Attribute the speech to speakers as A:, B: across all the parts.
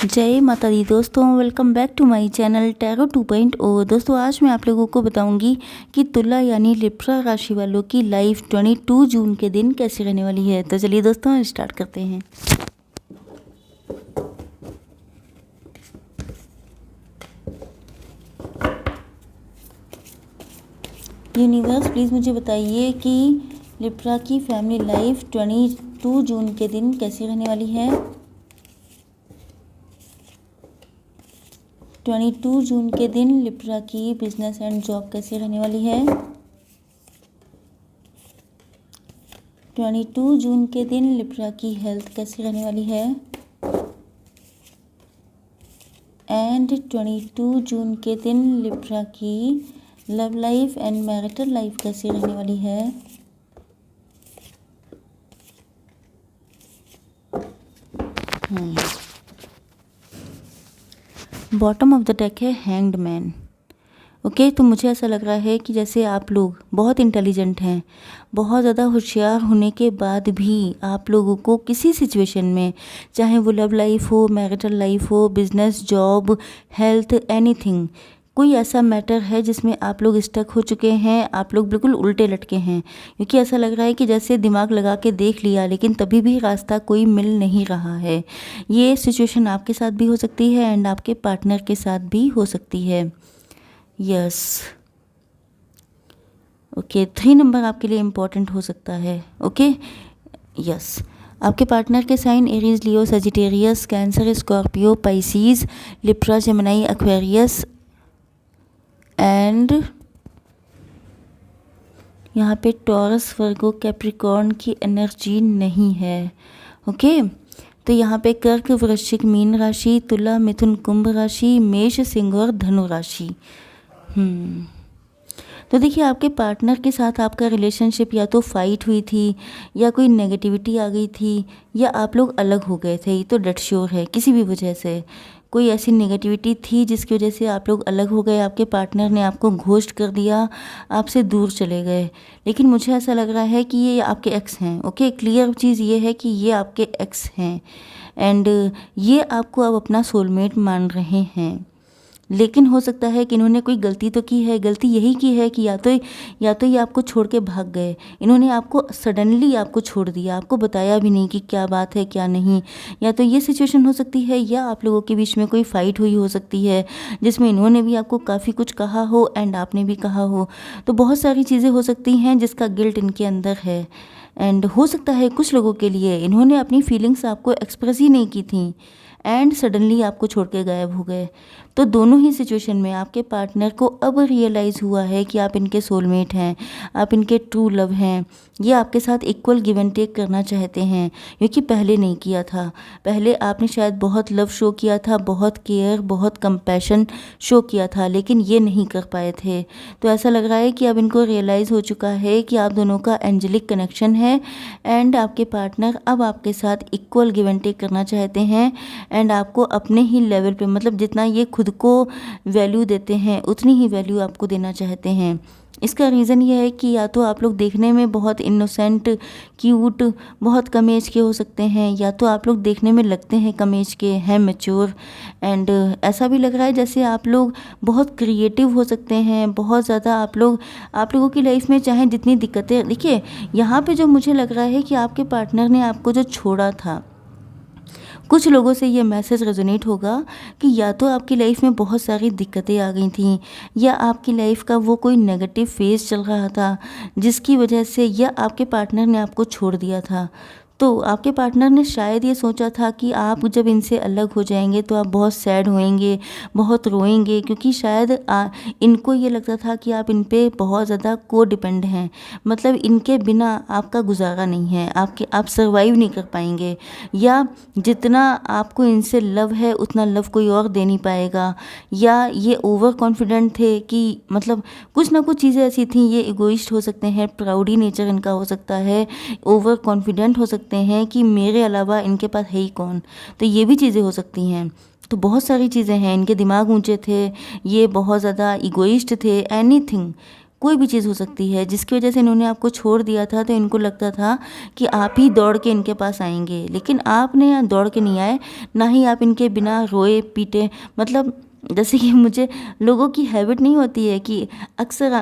A: जय माता दी दोस्तों, welcome back to my channel tarot 2.0। दोस्तों आज मैं आप लोगों को बताऊंगी कि तुला यानी लिब्रा राशि वालों की लाइफ 22 जून के दिन कैसी रहने वाली है। तो चलिए दोस्तों स्टार्ट करते हैं। यूनिवर्स प्लीज़ मुझे बताइए कि लिब्रा की फैमिली लाइफ 22 जून के दिन कैसी रहने वाली है। 22 जून के दिन लिब्रा की बिजनेस एंड जॉब कैसी रहने वाली है। 22 जून के दिन लिब्रा की हेल्थ कैसी रहने वाली है। एंड 22 जून के दिन लिब्रा की love life and marital life कैसी रहने वाली है। बॉटम ऑफ द डेक है हैंग्ड मैन। ओके, तो मुझे ऐसा लग रहा है कि जैसे आप लोग बहुत इंटेलिजेंट हैं, बहुत ज़्यादा होशियार होने के बाद भी आप लोगों को किसी सिचुएशन में, चाहे वो लव लाइफ हो, मैरिटल लाइफ हो, बिजनेस, जॉब, हेल्थ, एनीथिंग, कोई ऐसा मैटर है जिसमें आप लोग स्टक हो चुके हैं, आप लोग बिल्कुल उल्टे लटके हैं। क्योंकि ऐसा लग रहा है कि जैसे दिमाग लगा के देख लिया लेकिन तभी भी रास्ता कोई मिल नहीं रहा है। ये सिचुएशन आपके साथ भी हो सकती है एंड आपके पार्टनर के साथ भी हो सकती है। यस, ओके, 3 नंबर आपके लिए इम्पॉर्टेंट हो सकता है। ओके, यस, आपके पार्टनर के sign Aries, Leo, Sagittarius, Cancer, Scorpio, Pisces, Libra, Gemini, Aquarius and यहाँ पे टॉरस, वर्गो, कैप्रिकॉर्न की एनर्जी नहीं है। ओके, तो यहाँ पे कर्क, वृश्चिक, मीन राशि, तुला, मिथुन, कुंभ राशि, मेष, सिंह और धनु राशि। तो देखिए, आपके पार्टनर के साथ आपका रिलेशनशिप या तो फाइट हुई थी, या कोई नेगेटिविटी आ गई थी, या आप लोग अलग हो गए थे। ये तो डेट श्योर है, किसी भी वजह से कोई ऐसी नेगेटिविटी थी जिसकी वजह से आप लोग अलग हो गए। आपके पार्टनर ने आपको घोस्ट कर दिया, आपसे दूर चले गए। लेकिन मुझे ऐसा लग रहा है कि ये आपके एक्स हैं। ओके, क्लियर चीज़ ये है कि ये आपके एक्स हैं एंड ये आपको अब अपना सोलमेट मान रहे हैं। लेकिन हो सकता है कि इन्होंने कोई गलती तो की है। गलती यही की है कि या तो ये आपको छोड़ के भाग गए। इन्होंने आपको सडनली आपको छोड़ दिया, आपको बताया भी नहीं कि क्या बात है क्या नहीं। या तो ये सिचुएशन हो सकती है, या आप लोगों के बीच में कोई फाइट हुई हो सकती है जिसमें इन्होंने भी आपको काफ़ी कुछ कहा हो एंड आपने भी कहा हो। तो बहुत सारी चीज़ें हो सकती हैं जिसका गिल्ट इनके अंदर है। एंड हो सकता है कुछ लोगों के लिए इन्होंने अपनी फीलिंग्स आपको एक्सप्रेस ही नहीं की थी एंड सडनली आपको छोड़ के गायब हो गए। तो दोनों ही सिचुएशन में आपके पार्टनर को अब रियलाइज़ हुआ है कि आप इनके सोलमेट हैं, आप इनके ट्रू लव हैं। ये आपके साथ इक्वल गिव एंड टेक करना चाहते हैं, क्योंकि पहले नहीं किया था। पहले आपने शायद बहुत लव शो किया था, बहुत केयर, बहुत कंपैशन शो किया था, लेकिन ये नहीं कर पाए थे। तो ऐसा लग रहा है कि अब इनको रियलाइज़ हो चुका है कि आप दोनों का एंजेलिक कनेक्शन है एंड आपके पार्टनर अब आपके साथ इक्वल गिव एंड टेक करना चाहते हैं एंड आपको अपने ही लेवल पे, मतलब जितना ये खुद को वैल्यू देते हैं उतनी ही वैल्यू आपको देना चाहते हैं। इसका रीज़न ये है कि या तो आप लोग देखने में बहुत इनोसेंट, क्यूट, बहुत कम एज के हो सकते हैं, या तो आप लोग देखने में लगते हैं कम एज के, हैं मैच्योर। एंड ऐसा भी लग रहा है जैसे आप लोग बहुत क्रिएटिव हो सकते हैं, बहुत ज़्यादा आप लोगों की लाइफ में चाहे जितनी दिक्कतें, देखिए यहाँ पे जो मुझे लग रहा है कि आपके पार्टनर ने आपको जो छोड़ा था, कुछ लोगों से ये मैसेज रेजोनेट होगा कि या तो आपकी लाइफ में बहुत सारी दिक्कतें आ गई थी, या आपकी लाइफ का वो कोई नेगेटिव फेज चल रहा था जिसकी वजह से, या आपके पार्टनर ने आपको छोड़ दिया था। तो आपके पार्टनर ने शायद ये सोचा था कि आप जब इनसे अलग हो जाएंगे तो आप बहुत सैड होएंगे, बहुत रोएंगे, क्योंकि शायद इनको ये लगता था कि आप इन पे बहुत ज़्यादा को डिपेंड हैं। मतलब इनके बिना आपका गुजारा नहीं है, आप सर्वाइव नहीं कर पाएंगे, या जितना आपको इनसे लव है उतना लव कोई और दे नहीं पाएगा। या ये ओवर कॉन्फिडेंट थे कि मतलब कुछ ना कुछ चीज़ें ऐसी थी। ये इगोइस्ट हो सकते हैं, प्राउडी नेचर इनका हो सकता है, ओवर कॉन्फिडेंट हो सकते हैं कि मेरे अलावा इनके पास है ही कौन। तो ये भी चीज़ें हो सकती हैं। तो बहुत सारी चीज़ें हैं, इनके दिमाग ऊंचे थे, ये बहुत ज़्यादा इगोइस्ट थे, एनीथिंग, कोई भी चीज़ हो सकती है जिसकी वजह से इन्होंने आपको छोड़ दिया था। तो इनको लगता था कि आप ही दौड़ के इनके पास आएंगे, लेकिन आपने यहाँ दौड़ के नहीं आए, ना ही आप इनके बिना रोए पीटे। मतलब जैसे कि मुझे, लोगों की हैबिट नहीं होती है कि अक्सर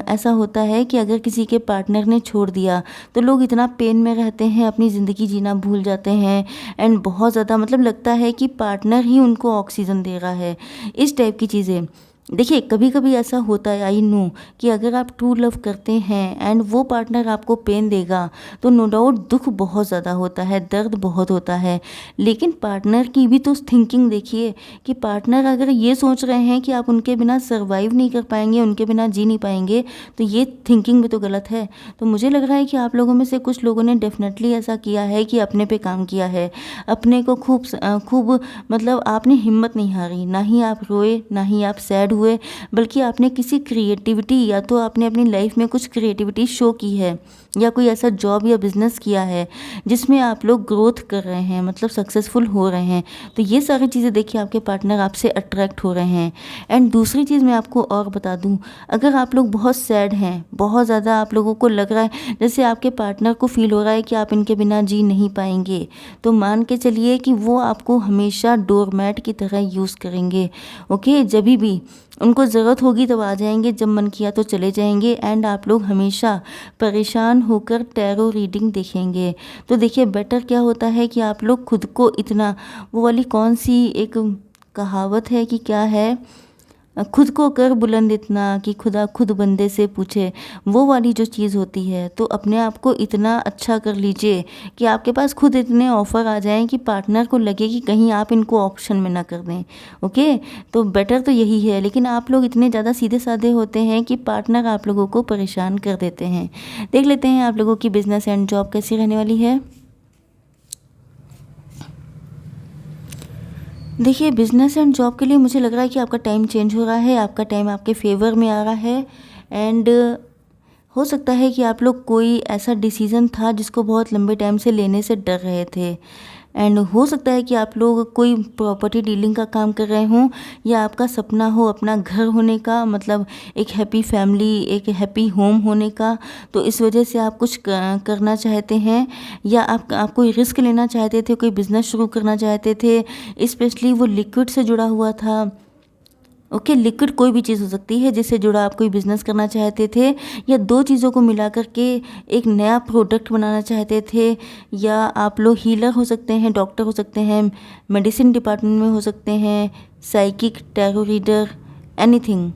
A: ऐसा होता है कि अगर किसी के पार्टनर ने छोड़ दिया तो लोग इतना पेन में रहते हैं, अपनी ज़िंदगी जीना भूल जाते हैं। एंड बहुत ज़्यादा मतलब लगता है कि पार्टनर ही उनको ऑक्सीजन दे रहा है, इस टाइप की चीज़ें। देखिए कभी कभी ऐसा होता है, आई नो, कि अगर आप ट्रू लव करते हैं एंड वो पार्टनर आपको पेन देगा तो नो डाउट दुख बहुत ज़्यादा होता है, दर्द बहुत होता है। लेकिन पार्टनर की भी तो थिंकिंग देखिए कि पार्टनर अगर ये सोच रहे हैं कि आप उनके बिना सर्वाइव नहीं कर पाएंगे, उनके बिना जी नहीं पाएंगे, तो ये थिंकिंग भी तो गलत है। तो मुझे लग रहा है कि आप लोगों में से कुछ लोगों ने डेफिनेटली ऐसा किया है कि अपने पे काम किया है, अपने को खूब मतलब आपने हिम्मत नहीं हारी, ना ही आप रोए, ना ही आप सैड हुए, बल्कि आपने किसी क्रिएटिविटी, या तो आपने अपनी लाइफ में कुछ क्रिएटिविटी शो की है, या कोई ऐसा जॉब या बिजनेस किया है जिसमें आप लोग ग्रोथ कर रहे हैं, मतलब सक्सेसफुल हो रहे हैं। तो ये सारी चीज़ें देखिए आपके पार्टनर आपसे अट्रैक्ट हो रहे हैं। एंड दूसरी चीज़ मैं आपको और बता दूं, अगर आप लोग बहुत सैड हैं, बहुत ज़्यादा आप लोगों को लग रहा है जैसे आपके पार्टनर को फील हो रहा है कि आप इनके बिना जी नहीं पाएंगे, तो मान के चलिए कि वो आपको हमेशा डोरमैट की तरह यूज़ करेंगे। ओके, जब भी उनको ज़रूरत होगी तब आ जाएंगे, जब मन किया तो चले जाएंगे। एंड आप लोग हमेशा परेशान होकर टैरो रीडिंग देखेंगे। तो देखिए बेटर क्या होता है कि आप लोग खुद को इतना, वो वाली कौन सी एक कहावत है कि क्या है, खुद को कर बुलंद इतना कि खुदा खुद बंदे से पूछे, वो वाली जो चीज़ होती है। तो अपने आप को इतना अच्छा कर लीजिए कि आपके पास खुद इतने ऑफ़र आ जाएं कि पार्टनर को लगे कि कहीं आप इनको ऑप्शन में ना कर दें। ओके, तो बेटर तो यही है। लेकिन आप लोग इतने ज़्यादा सीधे साधे होते हैं कि पार्टनर आप लोगों को परेशान कर देते हैं। देख लेते हैं आप लोगों की बिजनेस एंड जॉब कैसी रहने वाली है। देखिए बिजनेस एंड जॉब के लिए मुझे लग रहा है कि आपका टाइम चेंज हो रहा है, आपका टाइम आपके फेवर में आ रहा है। एंड हो सकता है कि आप लोग कोई ऐसा डिसीज़न था जिसको बहुत लंबे टाइम से लेने से डर रहे थे। एंड हो सकता है कि आप लोग कोई प्रॉपर्टी डीलिंग का काम कर रहे हों, या आपका सपना हो अपना घर होने का, मतलब एक हैप्पी फैमिली, एक हैप्पी होम होने का। तो इस वजह से आप कुछ करना चाहते हैं, या आप कोई रिस्क लेना चाहते थे, कोई बिज़नेस शुरू करना चाहते थे। स्पेशली वो लिक्विड से जुड़ा हुआ था। ओके, लिक्विड कोई भी चीज़ हो सकती है जिससे जुड़ा आप कोई बिज़नेस करना चाहते थे, या दो चीज़ों को मिला करके एक नया प्रोडक्ट बनाना चाहते थे। या आप लोग हीलर हो सकते हैं, डॉक्टर हो सकते हैं, मेडिसिन डिपार्टमेंट में हो सकते हैं, साइकिक, टैरो रीडर, एनीथिंग।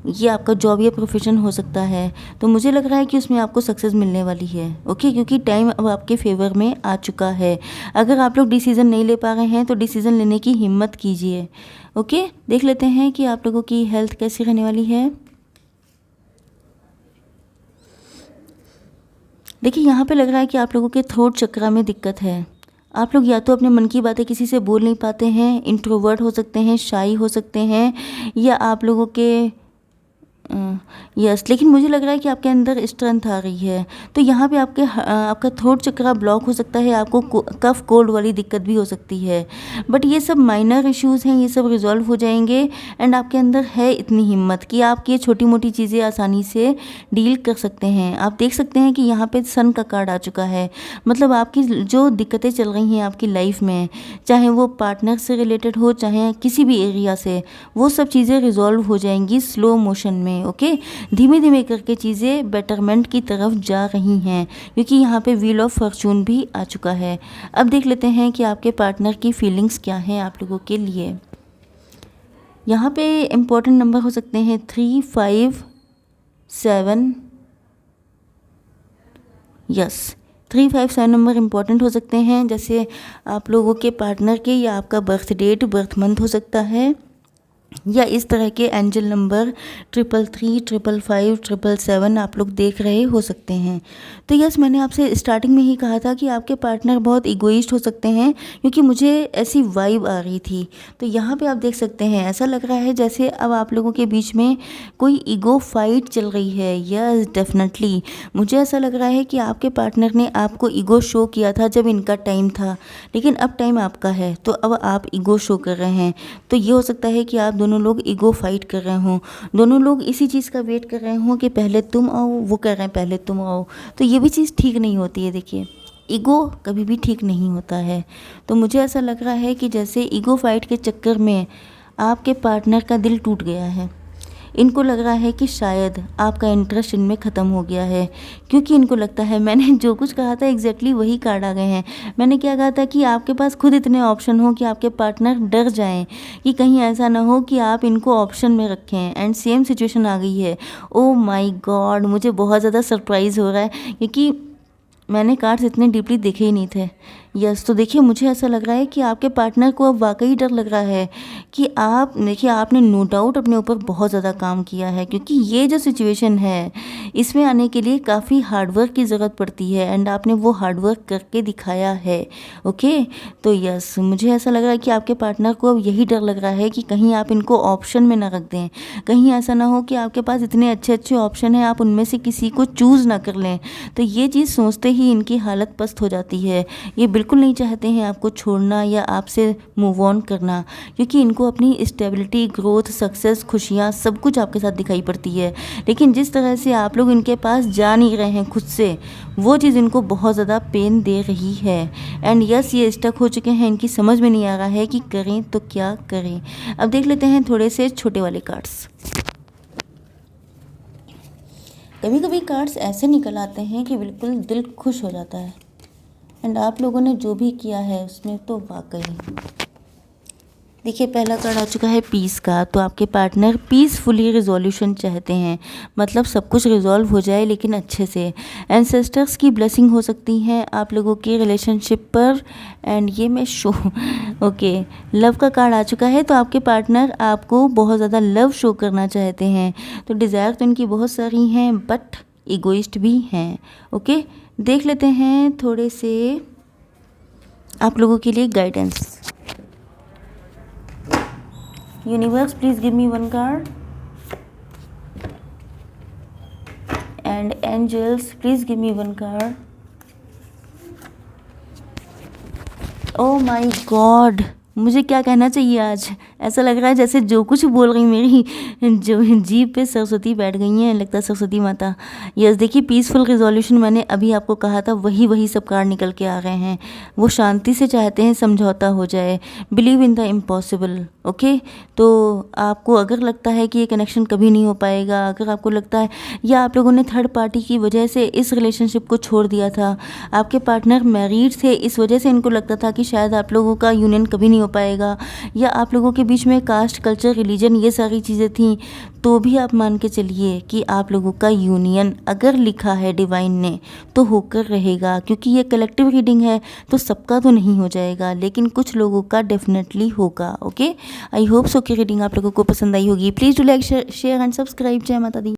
A: ये आपका जॉब या प्रोफेशन हो सकता है। तो मुझे लग रहा है कि उसमें आपको सक्सेस मिलने वाली है। ओके, क्योंकि टाइम अब आपके फेवर में आ चुका है। अगर आप लोग डिसीज़न नहीं ले पा रहे हैं तो डिसीज़न लेने की हिम्मत कीजिए। ओके, देख लेते हैं कि आप लोगों की हेल्थ कैसी रहने वाली है। देखिए यहाँ पे लग रहा है कि आप लोगों के थ्रोट चक्रा में दिक्कत है। आप लोग या तो अपने मन की बातें किसी से बोल नहीं पाते हैं, इंट्रोवर्ट हो सकते हैं, शाई हो सकते हैं, या आप लोगों के यस, लेकिन मुझे लग रहा है कि आपके अंदर स्ट्रेंथ आ रही है। तो यहाँ पे आपका थ्रोट चक्रा ब्लॉक हो सकता है, आपको कफ कोल्ड वाली दिक्कत भी हो सकती है। बट ये सब माइनर इश्यूज़ हैं, ये सब रिजॉल्व हो जाएंगे। एंड आपके अंदर है इतनी हिम्मत कि आप ये छोटी मोटी चीज़ें आसानी से डील कर सकते हैं। आप देख सकते हैं कि यहाँ पे सन का कार्ड आ चुका है। मतलब आपकी जो दिक्कतें चल रही हैं आपकी लाइफ में, चाहे वो पार्टनर से रिलेटेड हो, चाहे किसी भी एरिया से, वो सब चीज़ें रिजॉल्व हो जाएंगी स्लो मोशन में। ओके, धीमे धीमे करके चीज़ें बेटरमेंट की तरफ जा रही हैं, क्योंकि यहाँ पे व्हील ऑफ फॉर्चून भी आ चुका है। अब देख लेते हैं कि आपके पार्टनर की फीलिंग्स क्या हैं आप लोगों के लिए। यहाँ पे इम्पोर्टेंट नंबर हो सकते हैं 3, 5, 7। यस, 3, 5, 7 नंबर इम्पॉर्टेंट हो सकते हैं। जैसे आप लोगों के पार्टनर के, या आपका बर्थ डेट, बर्थ मंथ हो सकता है, या इस तरह के एंजल नंबर 333, 555, 777 आप लोग देख रहे हो सकते हैं। तो यस, मैंने आपसे स्टार्टिंग में ही कहा था कि आपके पार्टनर बहुत इगोइस्ट हो सकते हैं, क्योंकि मुझे ऐसी वाइब आ रही थी। तो यहाँ पे आप देख सकते हैं, ऐसा लग रहा है जैसे अब आप लोगों के बीच में कोई ईगो फाइट चल रही है। यस, डेफिनेटली मुझे ऐसा लग रहा है कि आपके पार्टनर ने आपको ईगो शो किया था जब इनका टाइम था, लेकिन अब टाइम आपका है, तो अब आप ईगो शो कर रहे हैं। तो ये हो सकता है कि आप दोनों लोग ईगो फाइट कर रहे हों, दोनों लोग इसी चीज़ का वेट कर रहे हों कि पहले तुम आओ, वो कर रहे हैं पहले तुम आओ, तो ये भी चीज़ ठीक नहीं होती है। देखिए, ईगो कभी भी ठीक नहीं होता है। तो मुझे ऐसा लग रहा है कि जैसे ईगो फाइट के चक्कर में आपके पार्टनर का दिल टूट गया है। इनको लग रहा है कि शायद आपका इंटरेस्ट इनमें ख़त्म हो गया है, क्योंकि इनको लगता है मैंने जो कुछ कहा था एग्जैक्टली वही कार्ड आ गए हैं। मैंने क्या कहा था कि आपके पास खुद इतने ऑप्शन हो कि आपके पार्टनर डर जाएं कि कहीं ऐसा ना हो कि आप इनको ऑप्शन में रखें, एंड सेम सिचुएशन आ गई है। ओ माय गॉड, मुझे बहुत ज़्यादा सरप्राइज़ हो रहा है क्योंकि मैंने कार्ड्स इतने डीपली देखे ही नहीं थे। यस, तो देखिए मुझे ऐसा लग रहा है कि आपके पार्टनर को अब वाकई डर लग रहा है कि आप देखिए, आपने नो डाउट अपने ऊपर बहुत ज़्यादा काम किया है, क्योंकि ये जो सिचुएशन है इसमें आने के लिए काफ़ी हार्डवर्क की ज़रूरत पड़ती है, एंड आपने वो हार्डवर्क करके दिखाया है। ओके, तो यस, मुझे ऐसा लग रहा है कि आपके पार्टनर को अब यही डर लग रहा है कि कहीं आप इनको ऑप्शन में ना रख दें, कहीं ऐसा ना हो कि आपके पास इतने अच्छे अच्छे ऑप्शन हैं, आप उनमें से किसी को चूज़ ना कर लें। तो ये चीज़ सोचते ही इनकी हालत पस्त हो जाती है। ये बिल्कुल नहीं चाहते हैं आपको छोड़ना या आपसे मूव ऑन करना, क्योंकि इनको अपनी स्टेबिलिटी, ग्रोथ, सक्सेस, खुशियाँ सब कुछ आपके साथ दिखाई पड़ती है। लेकिन जिस तरह से आप लोग इनके पास जा नहीं रहे हैं खुद से, वो चीज़ इनको बहुत ज़्यादा पेन दे रही है। एंड यस, ये स्टक हो चुके हैं, इनकी समझ में नहीं आ रहा है कि करें तो क्या करें। अब देख लेते हैं थोड़े से छोटे वाले कार्ड्स। कभी कभी कार्ड्स ऐसे निकल आते हैं कि बिल्कुल दिल खुश हो जाता है, एंड आप लोगों ने जो भी किया है उसमें तो वाकई। देखिए, पहला कार्ड आ चुका है पीस का। तो आपके पार्टनर पीसफुली रिजोल्यूशन चाहते हैं, मतलब सब कुछ रिजॉल्व हो जाए लेकिन अच्छे से। एंसेस्टर्स की ब्लेसिंग हो सकती हैं आप लोगों के रिलेशनशिप पर, एंड ये मैं शो ओके, लव का कार्ड आ चुका है। तो आपके पार्टनर आपको बहुत ज़्यादा लव शो करना चाहते हैं। तो डिज़ायर तो इनकी बहुत सारी हैं, बट ईगोइस्ट भी हैं। ओके, देख लेते हैं थोड़े से आप लोगों के लिए guidance. Universe, please give me one card. And angels, please give me one card. Oh my God, मुझे क्या कहना चाहिए आज। ऐसा लग रहा है जैसे जो कुछ बोल रही मेरी जो जीभ पे सरस्वती बैठ गई हैं, लगता है सरस्वती माता। यस, देखिए, पीसफुल रिजोल्यूशन मैंने अभी आपको कहा था, वही सब कार्ड निकल के आ रहे हैं। वो शांति से चाहते हैं समझौता हो जाए, believe in the impossible. Okay, तो आपको अगर लगता है कि ये कनेक्शन कभी नहीं हो पाएगा, अगर आपको लगता है या आप लोगों ने थर्ड पार्टी की वजह से इस रिलेशनशिप को छोड़ दिया था, आपके पार्टनर मैरिड थे, इस वजह से इनको लगता था कि शायद आप लोगों का यूनियन कभी नहीं हो पाएगा, या आप लोगों के बीच में कास्ट, कल्चर, रिलीजन ये सारी चीज़ें थीं, तो भी आप मान के चलिए कि आप लोगों का यूनियन अगर लिखा है डिवाइन ने तो होकर रहेगा, क्योंकि ये कलेक्टिव रीडिंग है तो सबका तो नहीं हो जाएगा, लेकिन कुछ लोगों का डेफिनेटली होगा। ओके, आई होप सो कि रीडिंग आप लोगों को पसंद आई होगी। Please do like, share and subscribe. जय माता दी।